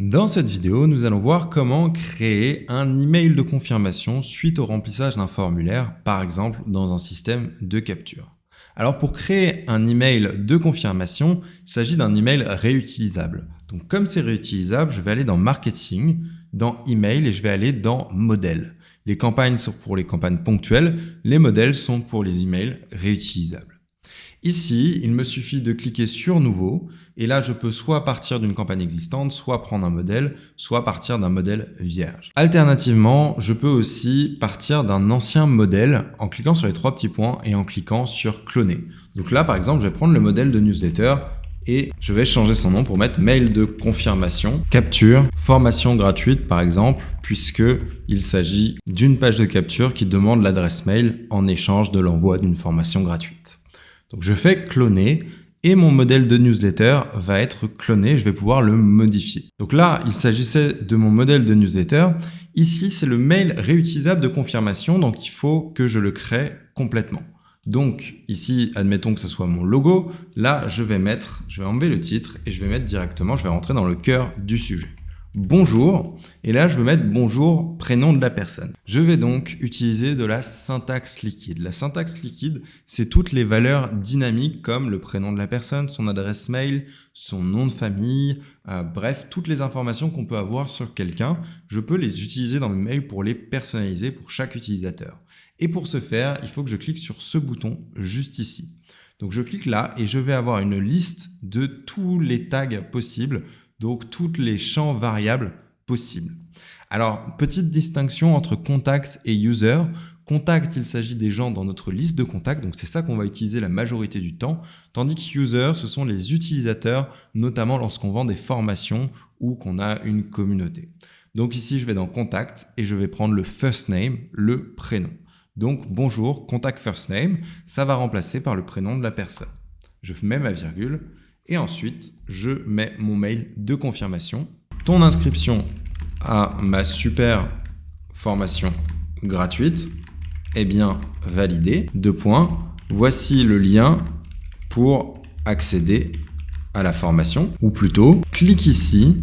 Dans cette vidéo, nous allons voir comment créer un email de confirmation suite au remplissage d'un formulaire, par exemple dans un système de capture. Alors pour créer un email de confirmation, il s'agit d'un email réutilisable. Donc comme c'est réutilisable, je vais aller dans Marketing, dans Email et je vais aller dans Modèles. Les campagnes sont pour les campagnes ponctuelles, les modèles sont pour les emails réutilisables. Ici, il me suffit de cliquer sur Nouveau et là, je peux soit partir d'une campagne existante, soit prendre un modèle, soit partir d'un modèle vierge. Alternativement, je peux aussi partir d'un ancien modèle en cliquant sur les trois petits points et en cliquant sur Cloner. Donc là, par exemple, je vais prendre le modèle de newsletter et je vais changer son nom pour mettre mail de confirmation, capture, formation gratuite par exemple, puisque il s'agit d'une page de capture qui demande l'adresse mail en échange de l'envoi d'une formation gratuite. Donc je fais cloner et mon modèle de newsletter va être cloné, je vais pouvoir le modifier. Donc là, il s'agissait de mon modèle de newsletter. Ici, c'est le mail réutilisable de confirmation, donc il faut que je le crée complètement. Donc ici, admettons que ce soit mon logo. Là, je vais enlever le titre et je vais mettre directement, je vais rentrer dans le cœur du sujet. Bonjour, et là je vais mettre bonjour, prénom de la personne. Je vais donc utiliser de la syntaxe liquide. La syntaxe liquide, c'est toutes les valeurs dynamiques comme le prénom de la personne, son adresse mail, son nom de famille, bref, toutes les informations qu'on peut avoir sur quelqu'un. Je peux les utiliser dans mes mails pour les personnaliser pour chaque utilisateur. Et pour ce faire, il faut que je clique sur ce bouton juste ici. Donc je clique là et je vais avoir une liste de tous les tags possibles, donc toutes les champs variables possibles. Alors, petite distinction entre contact et user. Contact, il s'agit des gens dans notre liste de contacts, donc c'est ça qu'on va utiliser la majorité du temps, tandis que user, ce sont les utilisateurs, notamment lorsqu'on vend des formations ou qu'on a une communauté. Donc ici, je vais dans contact et je vais prendre le first name, le prénom. Donc bonjour, contact first name, ça va remplacer par le prénom de la personne. Je mets ma virgule. Et ensuite, je mets mon mail de confirmation. Ton inscription à ma super formation gratuite est bien validée. 2 points. Voici le lien pour accéder à la formation. Ou plutôt, clique ici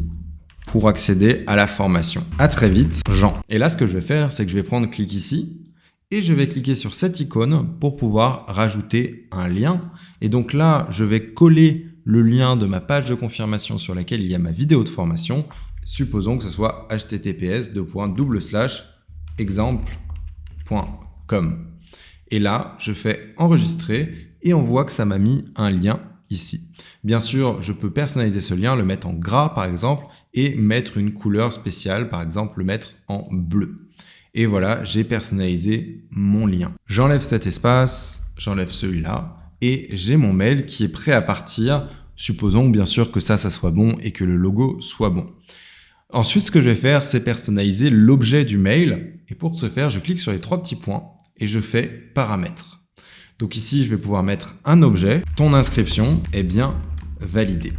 pour accéder à la formation. À très vite, Jean. Et là, ce que je vais faire, c'est que je vais prendre clique ici. Et je vais cliquer sur cette icône pour pouvoir rajouter un lien. Et donc là, je vais coller le lien de ma page de confirmation sur laquelle il y a ma vidéo de formation. Supposons que ce soit https://exemple.com. Et là, je fais enregistrer et on voit que ça m'a mis un lien ici. Bien sûr, je peux personnaliser ce lien, le mettre en gras par exemple et mettre une couleur spéciale, par exemple le mettre en bleu. Et voilà, j'ai personnalisé mon lien. J'enlève cet espace, j'enlève celui-là et j'ai mon mail qui est prêt à partir. Supposons bien sûr que ça soit bon et que le logo soit bon. Ensuite, ce que je vais faire, c'est personnaliser l'objet du mail. Et pour ce faire, je clique sur les 3 petits points et je fais paramètres. Donc ici, je vais pouvoir mettre un objet. Ton inscription est bien validée.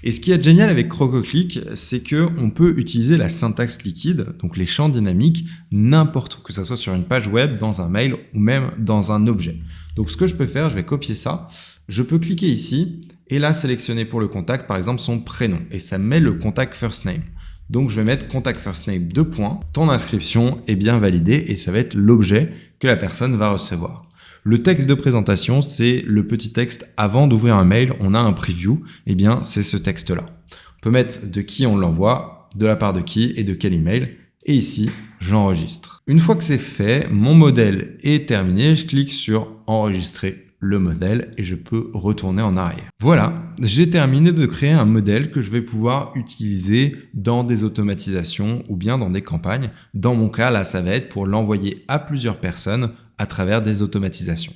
Et ce qui est génial avec Crococlic, c'est qu'on peut utiliser la syntaxe liquide, donc les champs dynamiques, n'importe où, que ce soit sur une page web, dans un mail ou même dans un objet. Donc ce que je peux faire, je vais copier ça. Je peux cliquer ici et là sélectionner pour le contact, par exemple, son prénom. Et ça met le contact first name. Donc je vais mettre contact first name 2 points. Ton inscription est bien validée et ça va être l'objet que la personne va recevoir. Le texte de présentation, c'est le petit texte avant d'ouvrir un mail, on a un preview, et bien c'est ce texte-là. On peut mettre de qui on l'envoie, de la part de qui et de quel email, et ici, j'enregistre. Une fois que c'est fait, mon modèle est terminé, je clique sur enregistrer le modèle et je peux retourner en arrière. Voilà, j'ai terminé de créer un modèle que je vais pouvoir utiliser dans des automatisations ou bien dans des campagnes. Dans mon cas, là, ça va être pour l'envoyer à plusieurs personnes à travers des automatisations.